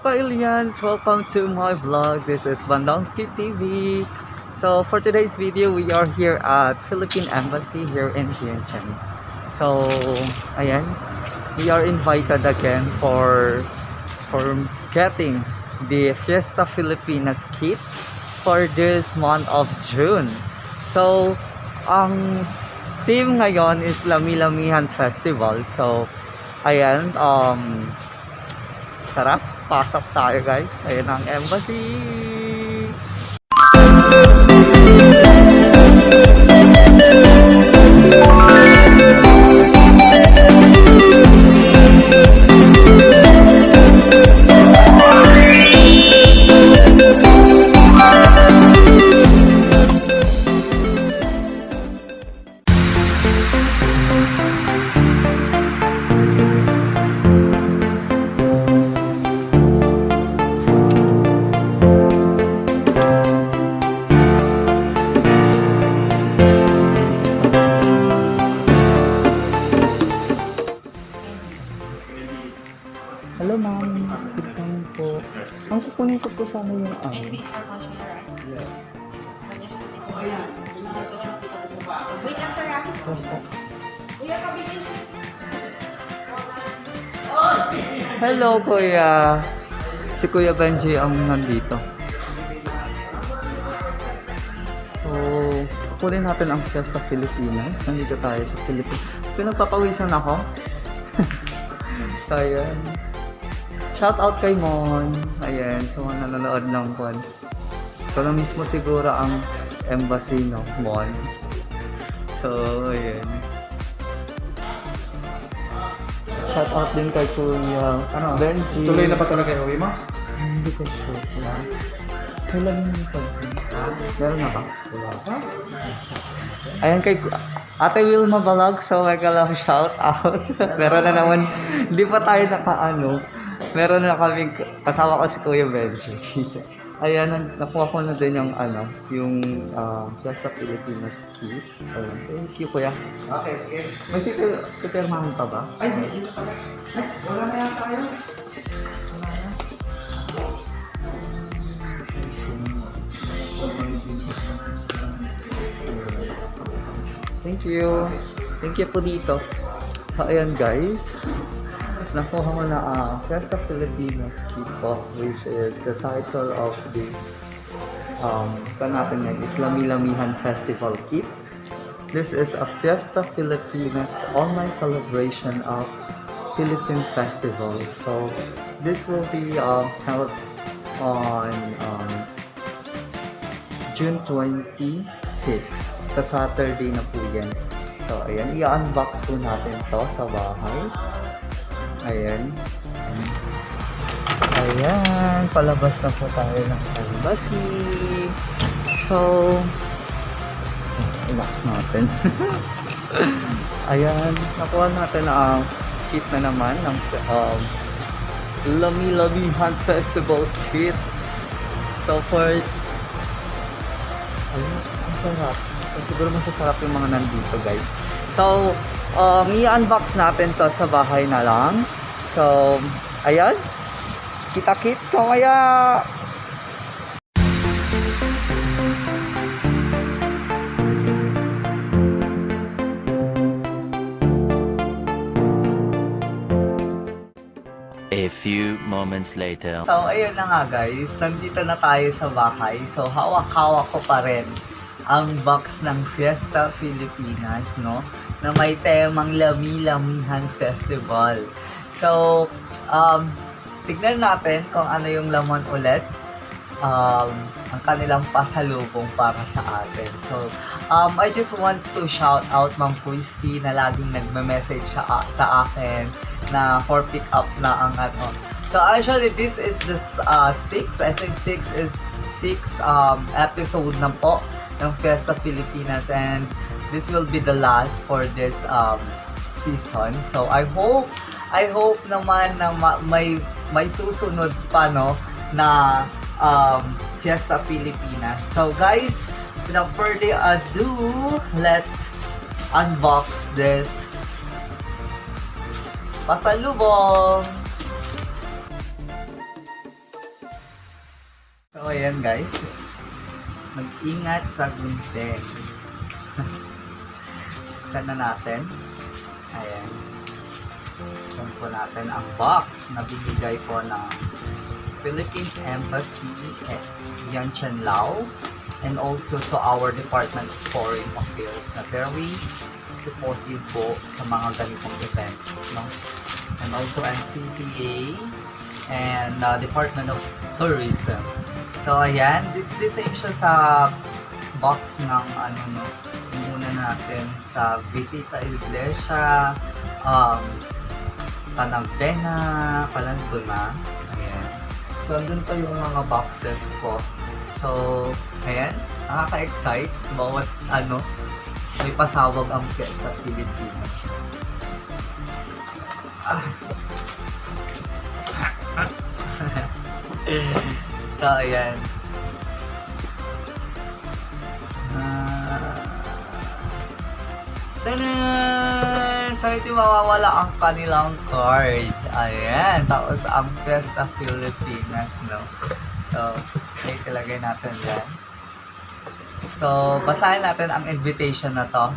ka-aliens? Welcome to my vlog. This is Bandongzki TV. So for today's video, we are here at Philippine Embassy here in Vientiane. So ayan, we are invited again for getting the Fiesta Filipinas kit for this month of June. So ang theme ngayon is Lami Lamihan Festival. So ayan, tara, pasok tayo guys. Ayan ang embassy. Hello ma'am, good morning po. Ang kukunin ko po sana yung Wait lang sir, Rocky. Yes po. Hello kuya. Si Kuya Benji ang nandito. So, kukunin natin ang Fiesta Filipinas. Nandito tayo sa Philippines. Pinagpapawisan ako. So, ayan. Shout out kay Mon. Ayan, sa mga nanonood ng Mon. Ito na mismo siguro ang embassy, no? Mon. So, ayan. Shout out din kay Kuya Benji. Tuloy na pa talaga yung uwi mo? Hindi ko sure. Kailan yung pag-uwi? Meron na ka? Wala pa. Ayan kay Ate Wilma Balag, so may kalang shout out. Meron na naman, hindi pa tayo nakaano. Meron na kami, kasama ko si Kuya Benji. Ayan, nakuha ko na din yung yung Fiesta Filipinas kit. Ayan, thank you Kuya. Okay, sige. May pipirmahan pa ba? Ay, hindi na pala. Ay, wala na yan tayo. Thank you. Thank you po dito. So, ayan guys. Nakuha mo na Fiesta Filipinas kit po, which is the title of the natin yan is Lami Lamihan Festival Kit. This is a Fiesta Filipinas online celebration of Philippine Festival. So, this will be held on June 26 sa Saturday na po yan. So, ayan, i-unbox po natin to sa bahay. Ayan. Ayan, palabas na po tayo ng embassy. So, ilock natin. Ayan, nakuha natin ang kit na naman ng Lami Lamihan Festival Kit. So, for ayun, ang sarap. Siguro masasarap yung mga nandito guys. So, i-unbox natin to sa bahay na lang. So, ayan. Kita-kit. So, kaya A few moments later. So, ayun na nga guys. Nandito na tayo sa bahay. So, hawak-hawak ko pa rin ang box ng Fiesta Filipinas, no? Na may temang Lami Lamihan Festival. So, tignan natin kung ano yung laman ulit. Ang kanilang pasalubong para sa atin. So, I just want to shout out Ma'am Christy na laging nagme-message sa akin na for pick up na ang ano. So, actually, this is the 6. I think 6 is 6 episode na po ng Fiesta Filipinas, and this will be the last for this season. So I hope naman na may susunod pa, no, na Fiesta Filipinas. So guys, without further ado, let's unbox this pasalubong. ayan guys. Mag-ingat sa gunting. Buksan na natin. Ayan. Buksan po natin ang box na binigay po ng Philippine Embassy Yantian, Laos, and also to our Department of Foreign Affairs na very supportive po sa mga ganitong event, no? And also NCCA and Department of Tourism. So ayan, it's the same siya sa box ng ano, no, muna natin sa Visita Iglesia, Panagdena, Palanduna. Ayan. So andun pa yung mga boxes ko. So ayan, nakaka-excite. Bawat ano, may pasawag ang Fiesta Filipinas. So ayan. Tanan! So hindi mawawala ang kanilang card. Ayan. Tapos ang Fiesta Filipinas, no? So, okay, ilagay natin dyan. So, basahin natin ang invitation na to.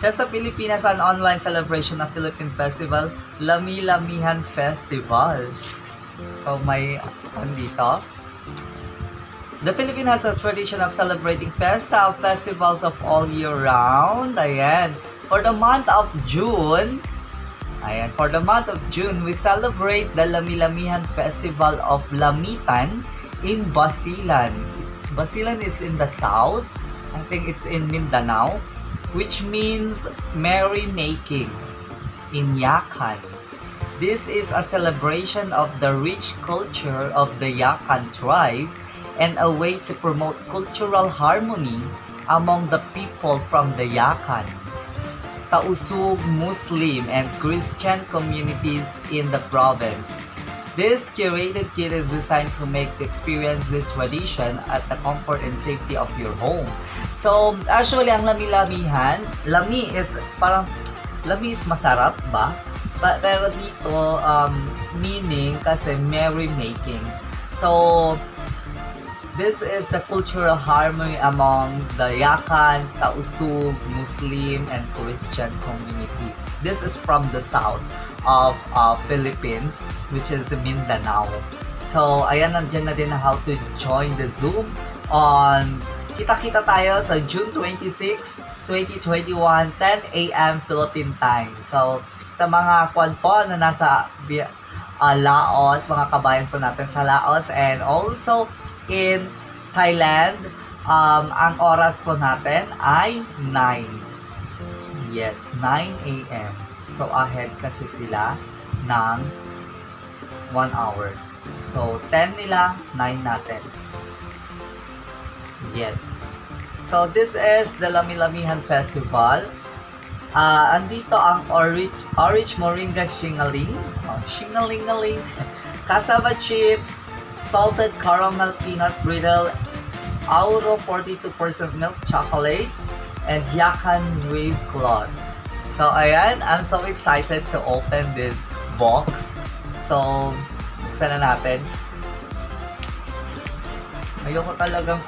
Fiesta Filipinas, an online celebration of Philippine Festival, Lami Lamihan Festivals. So, may dito. The Philippines has a tradition of celebrating Fiesta festivals of all year round. Ayan. For the month of June, we celebrate the Lami Lamihan Festival of Lamitan in Basilan. Basilan is in the south. I think it's in Mindanao, which means merrymaking in Yakan. This is a celebration of the rich culture of the Yakan tribe and a way to promote cultural harmony among the people from the Yakan, Tausug, Muslim, and Christian communities in the province. This curated kit is designed to make the experience this tradition at the comfort and safety of your home. So, actually, ang Lami Lamihan, Lami is masarap ba? Pero dito, meaning kasi merrymaking. So, this is the cultural harmony among the Yakan, Tausug, Muslim, and Christian community. This is from the south of Philippines, which is the Mindanao. So, ayan, nandiyan na din na how to join the Zoom on kita-kita tayo sa June 26, 2021, 10 a.m. Philippine time. So, sa mga kwan po na nasa Laos, mga kabayan po natin sa Laos, and also in Thailand, ang oras po natin ay 9. Yes, 9 a.m. So, ahead kasi sila ng 1 hour. So, 10 nila, 9 natin. Yes. So, this is the Lami Lamihan Festival. Andito ang orange moringa shingaling. Shingaling-aling. Cassava chips, salted caramel peanut brittle, Auro 42% milk chocolate, and Yakan wave cloth. So, ayan, I'm so excited to open this box. So, buksan na natin. Ayoko talagang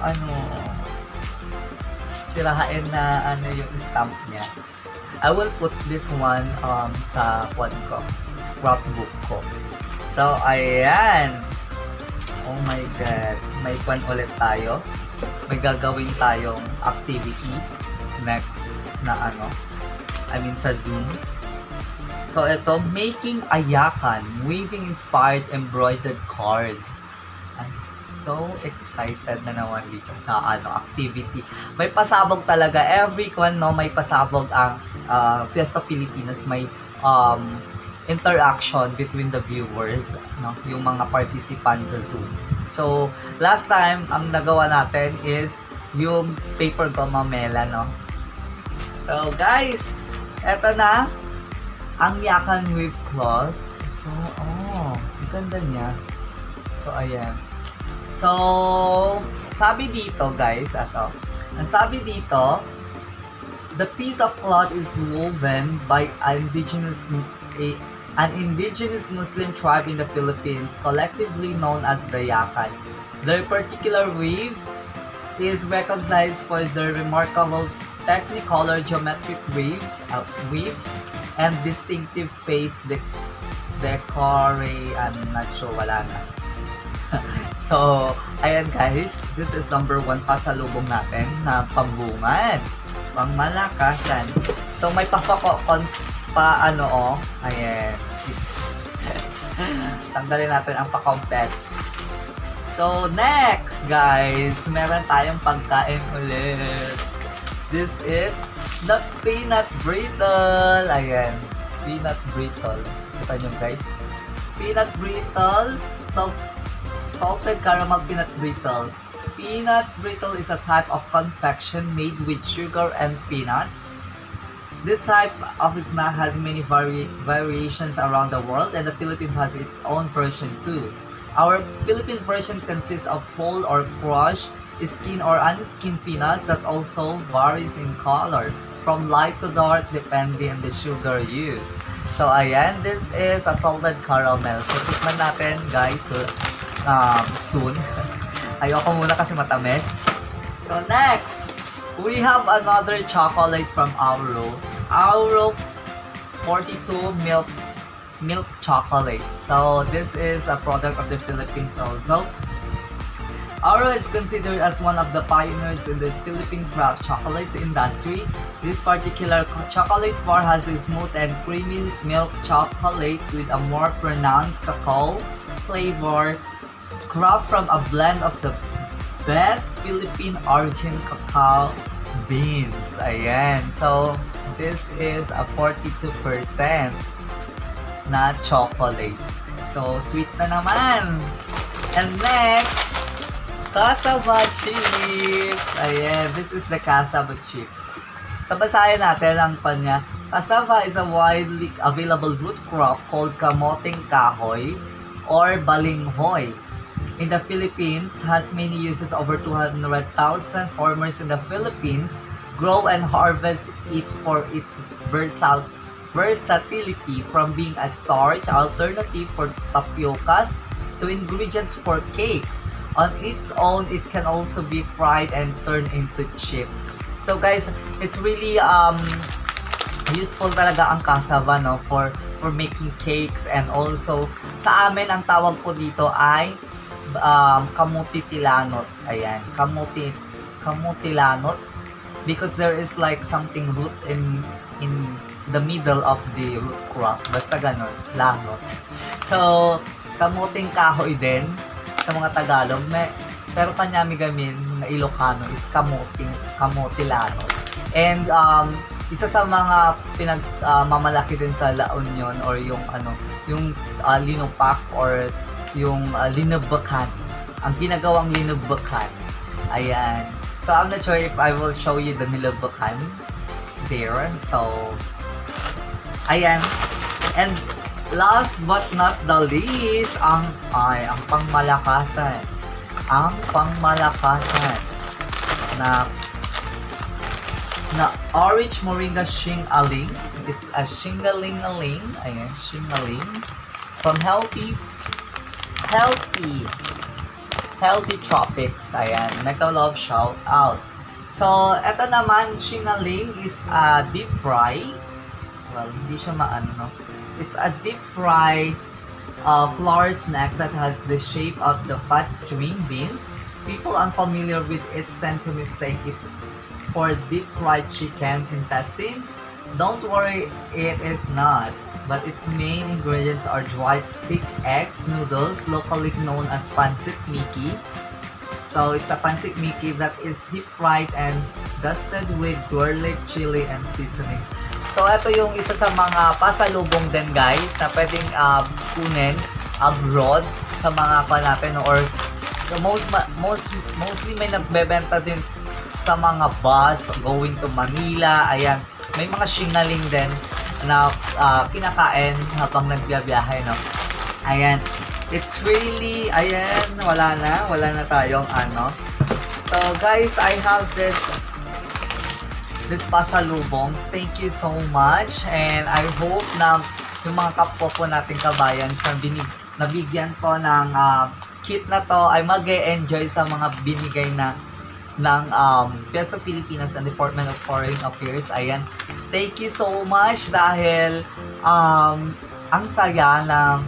sirahain na yung stamp niya. I will put this one sa scrapbook ko. So, ayan. Oh my God. May kwan ulit tayo. May gagawin tayong activity next na sa Zoom. So, ito, making a Yakan, weaving inspired embroidered card. I'm so excited na naman dito sa activity. May pasabog talaga. Every one, no, may pasabog ang Fiesta Filipinas. May interaction between the viewers, no, yung mga participants sa Zoom. So, last time, ang nagawa natin is yung paper gomamela, no. So, guys, eto na ang Yakan wave cloth. So, ang ganda niya. So, ayan. So, sabi dito, guys, ang sabi dito, the piece of cloth is woven by indigenous an indigenous Muslim tribe in the Philippines, collectively known as the Yakan. Their particular weave is recognized for their remarkable technicolor geometric weaves and distinctive face decore. I'm not sure, wala na. So, ayan guys, this is number 1 pasalubong natin na pambungan, pangmalakasan. So, may ayan. Tanggalin natin ang pa-complex. So, next guys, meron tayong pagkain ulit. This is the peanut brittle. Ayan, peanut brittle. Kita nyo guys. Peanut brittle. Salted caramel peanut brittle. Peanut brittle is a type of confection made with sugar and peanuts. This type of snack has many variations around the world, and the Philippines has its own version too. Our Philippine version consists of whole or crushed, skin or unskinned peanuts that also varies in color, from light to dark depending on the sugar used. So ayan, this is a salted caramel. So tikman natin guys soon. Ayoko muna kasi matamis. So next, we have another chocolate from Auro 42 milk chocolate. So this is a product of the Philippines also. Auro is considered as one of the pioneers in the Philippine craft chocolates industry. This particular chocolate bar has a smooth and creamy milk chocolate with a more pronounced cacao flavor, crafted from a blend of the best Philippine origin cacao beans. Ayan. So, this is a 42% na chocolate. So, sweet na naman. And next, cassava chips. Ayan, this is the cassava chips. So, basahin natin ang kanya. Cassava is a widely available root crop called kamoteng kahoy or balinghoy. In the Philippines, has many uses. Over 200,000 farmers in the Philippines grow and harvest it for its versatility, from being a starch alternative for tapiokas to ingredients for cakes. On its own, it can also be fried and turned into chips. So guys, it's really useful talaga ang cassava, no, for making cakes, and also sa amin ang tawag po dito ay kamuti tilanot. Ayan, kamuti lanot, because there is like something root in the middle of the root crop. Basta ganon, lanot. So, kamuting kahoy din sa mga Tagalog. Pero kanyami-gamin na Ilocano is kamuti lanot. And isa sa mga mamalaki din sa La Union, or yung linupak, or yung linubakan, ang ginagawang linubakan. Ayan. So, I'm not sure if I will show you the nilubakan there. So, ayan. And last but not the least, ang pangmalakasan. Ang pangmalakasan na orange moringa shing-aling. It's a shing-aling-aling. Ayan, shing-aling. From Healthy Tropics. Ayan, Mega Love shout out. So, eto naman, shing-aling is a deep fry. Well, hindi siya no? It's a deep fry flour snack that has the shape of the fat string beans. People unfamiliar with it tend to mistake it for deep fried chicken intestines. Don't worry, it is not. But its main ingredients are dried thick eggs, noodles, locally known as pancit miki. So it's a pancit miki that is deep fried and dusted with garlic, chili, and seasonings. So ito yung isa sa mga pasalubong din guys na pwedeng kunin abroad sa mga natin, or mostly may nagbebenta din sa mga bus going to Manila. Ayan, may mga shing-aling din na kinakain habang nagbiyahe, no? Ayan, it's really, ayan, wala na tayong So guys, I have this pasalubongs. Thank you so much, and I hope na yung mga kapwa po nating kabayans na nabigyan po ng kit na to ay mag-e-enjoy sa mga binigay ng Fiesta Filipinas and Department of Foreign Affairs. Ayan, thank you so much dahil ang saya na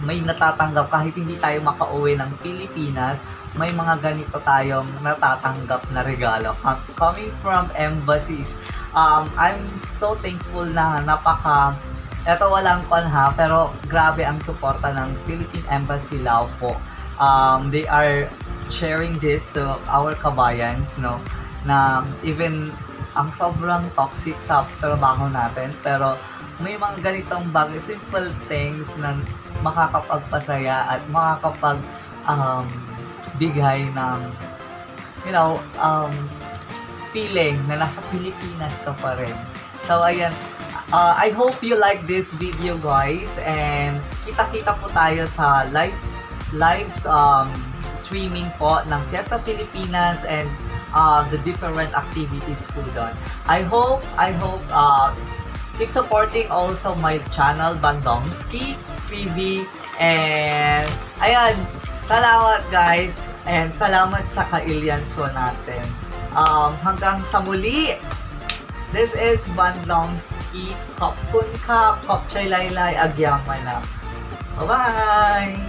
may natatanggap kahit hindi tayo makauwi ng Pilipinas, may mga ganito tayong natatanggap na regalo coming from embassies. I'm so thankful na eto walang kon ha, pero grabe ang suporta ng Philippine Embassy Laos po. They are sharing this to our kabayans, no, na even ang sobrang toxic sa trabaho natin, pero may mga ganitong bagay, simple things na makakapagpasaya at bigay ng feeling na nasa Pilipinas ka pa rin. So ayan, I hope you like this video guys, and kita-kita po tayo sa live streaming po ng Fiesta Filipinas and the different activities po doon. I hope keep supporting also my channel Bandongzki TV, and ayan, salamat guys, and salamat sa ka-Ilianso natin. Hanggang sa muli, this is Bandongzki. Kopkun ka, kopchay laylay, agyaman na. Bye-bye!